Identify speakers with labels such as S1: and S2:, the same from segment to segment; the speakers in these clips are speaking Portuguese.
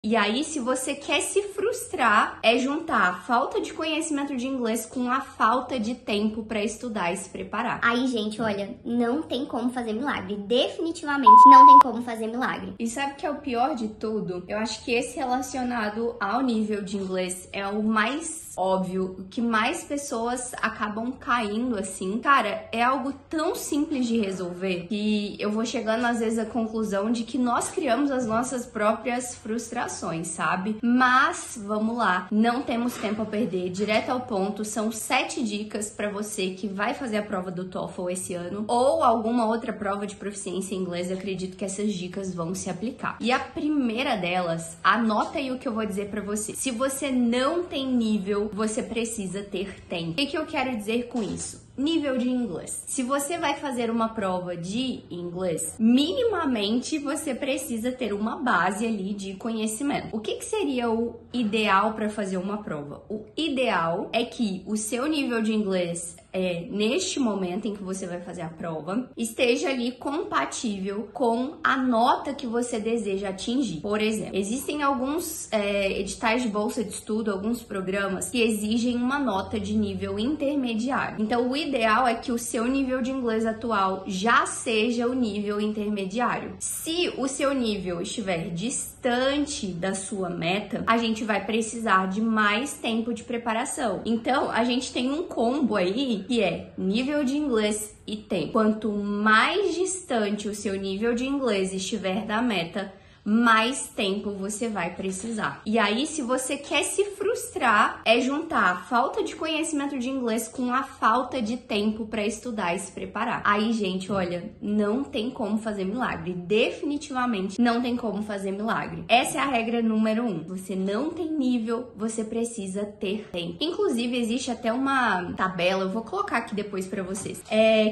S1: E aí, se você quer se frustrar, é juntar a falta de conhecimento de inglês com a falta de tempo para estudar e se preparar.
S2: Aí, gente, olha, não tem como fazer milagre. Definitivamente não tem como fazer milagre.
S1: E sabe o que é o pior de tudo? Eu acho que esse relacionado ao nível de inglês é o mais óbvio, o que mais pessoas acabam caindo assim. Cara, é algo tão simples de resolver que eu vou chegando às vezes à conclusão de que nós criamos as nossas próprias frustrações, sabe? Mas, vamos lá, não temos tempo a perder, direto ao ponto, são 7 dicas para você que vai fazer a prova do TOEFL esse ano ou alguma outra prova de proficiência em inglês. Eu acredito que essas dicas vão se aplicar. E a primeira delas, anota aí o que eu vou dizer para você. Se você não tem nível, você precisa ter tempo. O que eu quero dizer com isso? Nível de inglês. Se você vai fazer uma prova de inglês, minimamente você precisa ter uma base ali de conhecimento. O que seria o ideal para fazer uma prova? O ideal é que o seu nível de inglês neste momento em que você vai fazer a prova, esteja ali compatível com a nota que você deseja atingir. Por exemplo, existem alguns editais de bolsa de estudo, alguns programas que exigem uma nota de nível intermediário. Então, o ideal é que o seu nível de inglês atual já seja o nível intermediário. Se o seu nível estiver distante da sua meta, a gente vai precisar de mais tempo de preparação. Então, a gente tem um combo aí que é nível de inglês e tempo. Quanto mais distante o seu nível de inglês estiver da meta, mais tempo você vai precisar. E aí, se você quer se frustrar, é juntar a falta de conhecimento de inglês com a falta de tempo para estudar e se preparar. Aí, gente, olha, não tem como fazer milagre. Definitivamente não tem como fazer milagre. Essa é a regra número 1. Você não tem nível, você precisa ter tempo. Inclusive, existe até uma tabela, eu vou colocar aqui depois para vocês,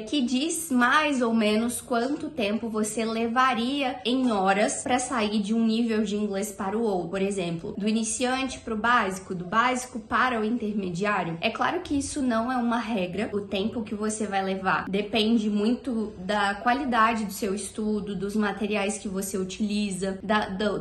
S1: que diz mais ou menos quanto tempo você levaria em horas para sair de um nível de inglês para o outro. Por exemplo, do iniciante para o básico, do básico para o intermediário. É claro que isso não é uma regra. O tempo que você vai levar depende muito da qualidade do seu estudo, dos materiais que você utiliza,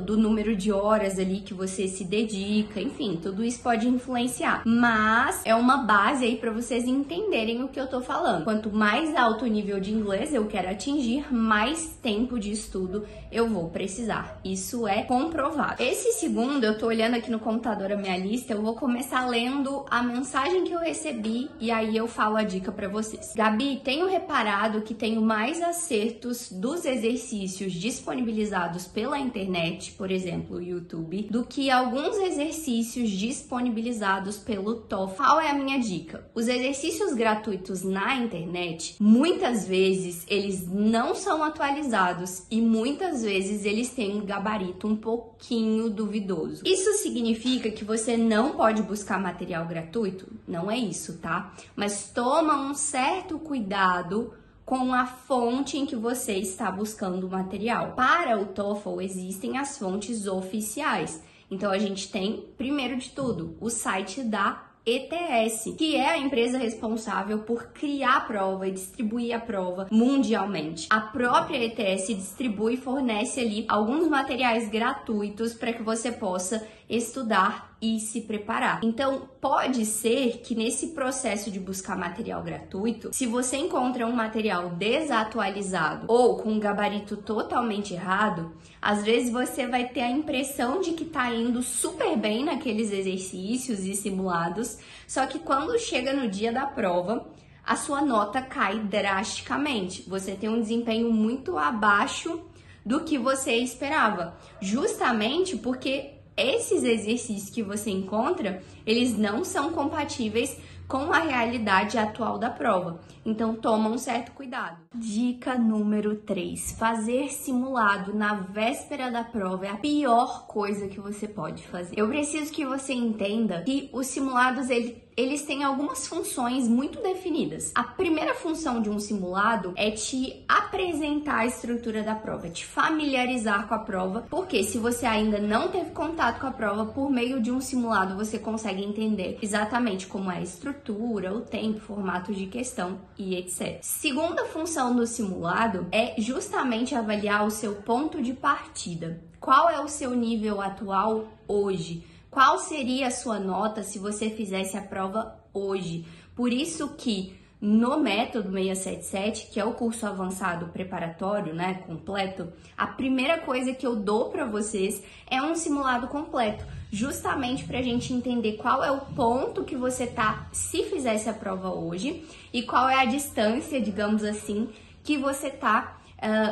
S1: do número de horas ali que você se dedica, enfim, tudo isso pode influenciar. Mas é uma base aí para vocês entenderem o que eu tô falando. Quanto mais alto o nível de inglês eu quero atingir, mais tempo de estudo eu vou precisar. Isso é comprovado. Esse segundo, eu tô olhando aqui no computador a minha lista, eu vou começar lendo a mensagem que eu recebi e aí eu falo a dica pra vocês. Gabi, tenho reparado que tenho mais acertos dos exercícios disponibilizados pela internet, por exemplo, o YouTube, do que alguns exercícios disponibilizados pelo TOEFL. Qual é a minha dica? Os exercícios gratuitos na internet, muitas vezes eles não são atualizados e muitas vezes eles têm um gabarito um pouquinho duvidoso. Isso significa que você não pode buscar material gratuito? Não é isso, tá? Mas toma um certo cuidado com a fonte em que você está buscando o material. Para o TOEFL existem as fontes oficiais. Então a gente tem, primeiro de tudo, o site da ETS, que é a empresa responsável por criar a prova e distribuir a prova mundialmente. A própria ETS distribui e fornece ali alguns materiais gratuitos para que você possa estudar e se preparar. Então, pode ser que nesse processo de buscar material gratuito, se você encontra um material desatualizado ou com um gabarito totalmente errado, às vezes você vai ter a impressão de que tá indo super bem naqueles exercícios e simulados, só que quando chega no dia da prova, a sua nota cai drasticamente. Você tem um desempenho muito abaixo do que você esperava, justamente porque esses exercícios que você encontra, eles não são compatíveis com a realidade atual da prova. Então, toma um certo cuidado. Dica número 3. Fazer simulado na véspera da prova é a pior coisa que você pode fazer. Eu preciso que você entenda que os simulados, eles têm algumas funções muito definidas. A primeira função de um simulado é te apresentar a estrutura da prova, te familiarizar com a prova, porque se você ainda não teve contato com a prova, por meio de um simulado você consegue entender exatamente como é a estrutura, estrutura, o tempo, formato de questão e etc. Segunda função do simulado é justamente avaliar o seu ponto de partida. Qual é o seu nível atual hoje? Qual seria a sua nota se você fizesse a prova hoje? Por isso que no método 677, que é o curso avançado preparatório, né, completo, a primeira coisa que eu dou para vocês é um simulado completo, justamente para a gente entender qual é o ponto que você tá se fizesse a prova hoje e qual é a distância, digamos assim, que você tá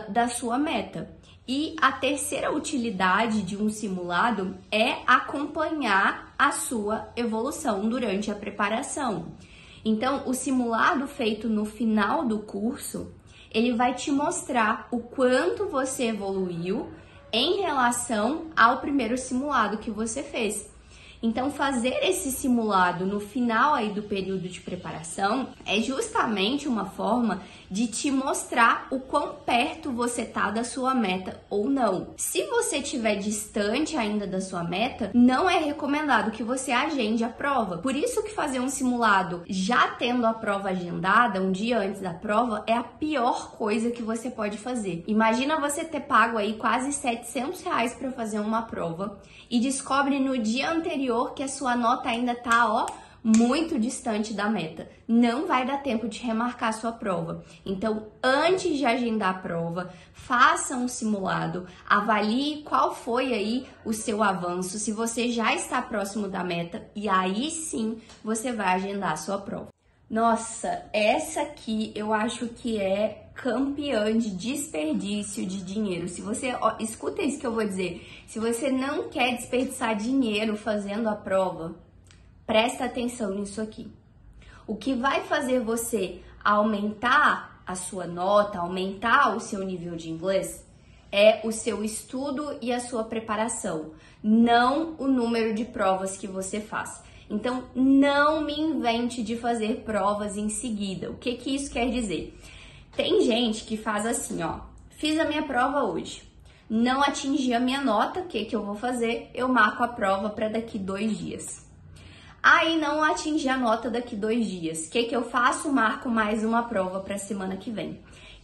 S1: da sua meta. E a terceira utilidade de um simulado é acompanhar a sua evolução durante a preparação. Então, o simulado feito no final do curso, ele vai te mostrar o quanto você evoluiu em relação ao primeiro simulado que você fez. Então, fazer esse simulado no final aí do período de preparação é justamente uma forma de te mostrar o quão perto você tá da sua meta ou não. Se você estiver distante ainda da sua meta, não é recomendado que você agende a prova. Por isso que fazer um simulado já tendo a prova agendada, um dia antes da prova, é a pior coisa que você pode fazer. Imagina você ter pago aí quase R$700 para fazer uma prova e descobre no dia anterior que a sua nota ainda tá, ó, muito distante da meta. Não vai dar tempo de remarcar a sua prova. Então, antes de agendar a prova, faça um simulado, avalie qual foi aí o seu avanço, se você já está próximo da meta, e aí sim você vai agendar a sua prova. Nossa, essa aqui eu acho que é campeã de desperdício de dinheiro. Se você, ó, escuta isso que eu vou dizer, se você não quer desperdiçar dinheiro fazendo a prova, presta atenção nisso aqui. O que vai fazer você aumentar a sua nota, aumentar o seu nível de inglês, é o seu estudo e a sua preparação, não o número de provas que você faz. Então, não me invente de fazer provas em seguida. O que que isso quer dizer? Tem gente que faz assim, ó, fiz a minha prova hoje, não atingi a minha nota, o que que eu vou fazer? Eu marco a prova para daqui 2 dias. Aí não atingi a nota daqui 2 dias. O que que eu faço? Marco mais uma prova para a semana que vem.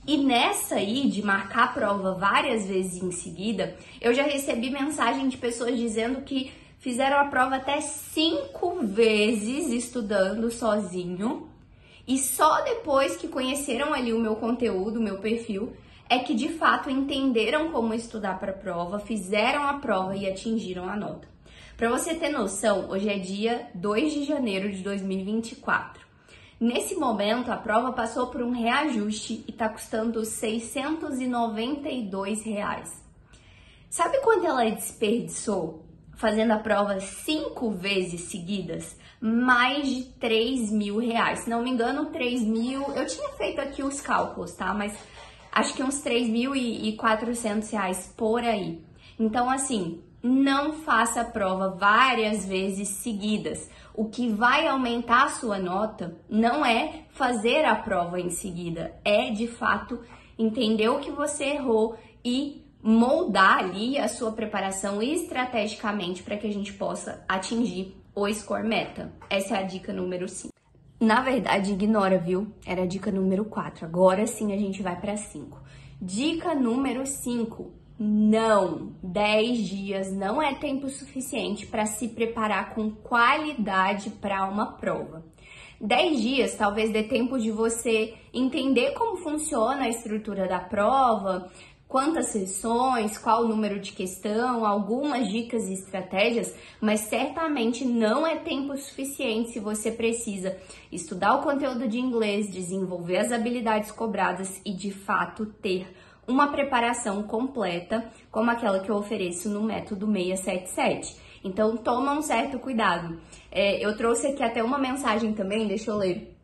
S1: E nessa aí de marcar a prova várias vezes em seguida, eu já recebi mensagem de pessoas dizendo que fizeram a prova até 5 vezes estudando sozinho e só depois que conheceram ali o meu conteúdo, o meu perfil, é que de fato entenderam como estudar para a prova, fizeram a prova e atingiram a nota. Para você ter noção, hoje é dia 2 de janeiro de 2024. Nesse momento, a prova passou por um reajuste e está custando R$ 692. Sabe quanto ela desperdiçou fazendo a prova 5 vezes seguidas? Mais de R$3.000. Se não me engano, 3.000... Eu tinha feito aqui os cálculos, tá? Mas acho que uns R$3.400 por aí. Então, assim, não faça a prova várias vezes seguidas. O que vai aumentar a sua nota não é fazer a prova em seguida, é de fato entender o que você errou e moldar ali a sua preparação estrategicamente para que a gente possa atingir o score meta. Essa é a dica número 5. Na verdade, ignora, viu? Era a dica número 4. Agora sim a gente vai para 5. Dica número 5. Não, 10 dias não é tempo suficiente para se preparar com qualidade para uma prova. 10 dias talvez dê tempo de você entender como funciona a estrutura da prova, quantas sessões, qual o número de questão, algumas dicas e estratégias, mas certamente não é tempo suficiente se você precisa estudar o conteúdo de inglês, desenvolver as habilidades cobradas e de fato ter uma preparação completa, como aquela que eu ofereço no método 677. Então, toma um certo cuidado. Eu trouxe aqui até uma mensagem também, deixa eu ler.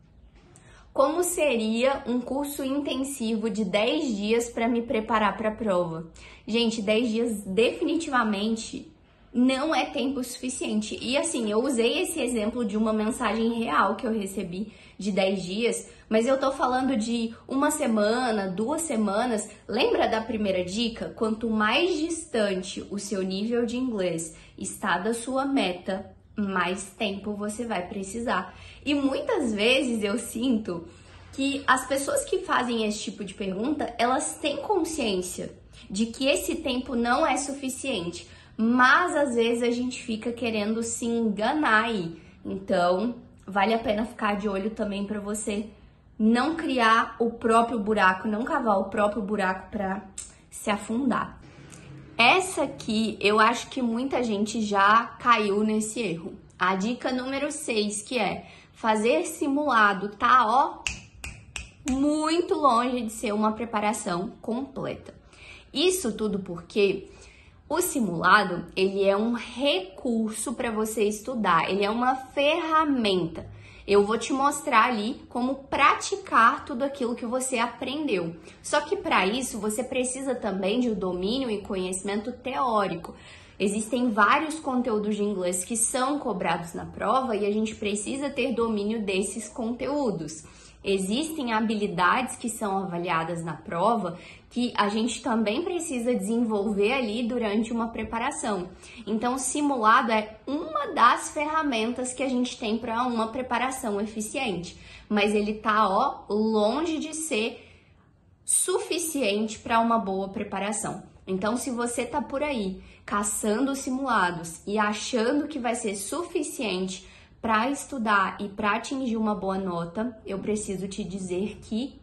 S1: Como seria um curso intensivo de 10 dias para me preparar para a prova? Gente, 10 dias definitivamente não é tempo suficiente. E assim, eu usei esse exemplo de uma mensagem real que eu recebi de 10 dias, mas eu tô falando de 1 semana, 2 semanas. Lembra da primeira dica? Quanto mais distante o seu nível de inglês está da sua meta, mais tempo você vai precisar. E muitas vezes eu sinto que as pessoas que fazem esse tipo de pergunta, elas têm consciência de que esse tempo não é suficiente, mas às vezes a gente fica querendo se enganar aí. Então, vale a pena ficar de olho também para você não criar o próprio buraco, não cavar o próprio buraco para se afundar. Essa aqui, eu acho que muita gente já caiu nesse erro. A dica número 6, que é fazer simulado, tá, ó, muito longe de ser uma preparação completa. Isso tudo porque o simulado, ele é um recurso para você estudar, ele é uma ferramenta. Eu vou te mostrar ali como praticar tudo aquilo que você aprendeu. Só que para isso, você precisa também de domínio e conhecimento teórico. Existem vários conteúdos de inglês que são cobrados na prova e a gente precisa ter domínio desses conteúdos. Existem habilidades que são avaliadas na prova que a gente também precisa desenvolver ali durante uma preparação. Então, o simulado é uma das ferramentas que a gente tem para uma preparação eficiente, mas ele tá, ó, longe de ser suficiente para uma boa preparação. Então, se você tá por aí caçando simulados e achando que vai ser suficiente para estudar e para atingir uma boa nota, eu preciso te dizer que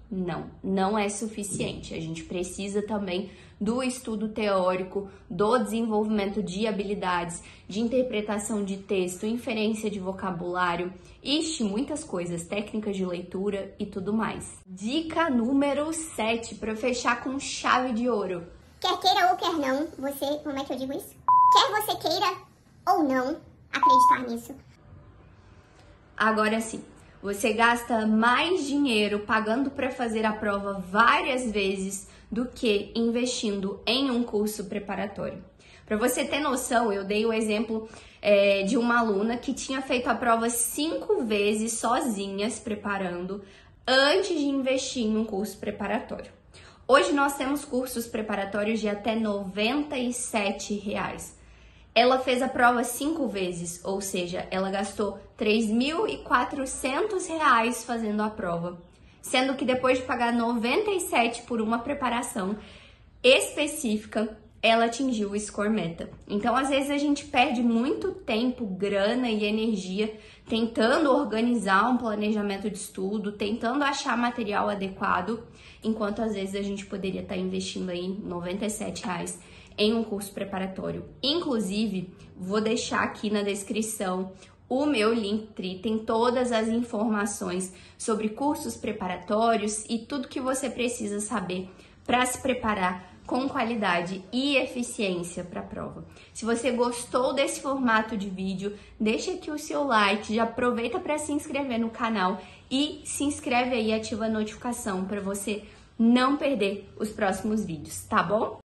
S1: não é suficiente. A gente precisa também do estudo teórico, do desenvolvimento de habilidades, de interpretação de texto, inferência de vocabulário, muitas coisas, técnicas de leitura e tudo mais. Dica número 7, para fechar com chave de ouro.
S2: Quer queira ou quer não, você, como é que eu digo isso? Quer você queira ou não acreditar nisso.
S1: Agora sim, você gasta mais dinheiro pagando para fazer a prova várias vezes do que investindo em um curso preparatório. Para você ter noção, eu dei o exemplo de uma aluna que tinha feito a prova 5 vezes sozinha, se preparando, antes de investir em um curso preparatório. Hoje nós temos cursos preparatórios de até R$ 97. Ela fez a prova 5 vezes, ou seja, ela gastou R$ 3.400 fazendo a prova, sendo que depois de pagar R$ 97 por uma preparação específica, ela atingiu o score meta. Então, às vezes a gente perde muito tempo, grana e energia tentando organizar um planejamento de estudo, tentando achar material adequado, enquanto às vezes a gente poderia estar investindo aí R$ 97 em um curso preparatório. Inclusive, vou deixar aqui na descrição o meu Linktree, tem todas as informações sobre cursos preparatórios e tudo que você precisa saber para se preparar com qualidade e eficiência para a prova. Se você gostou desse formato de vídeo, deixa aqui o seu like, já aproveita para se inscrever no canal e se inscreve aí e ativa a notificação para você não perder os próximos vídeos, tá bom?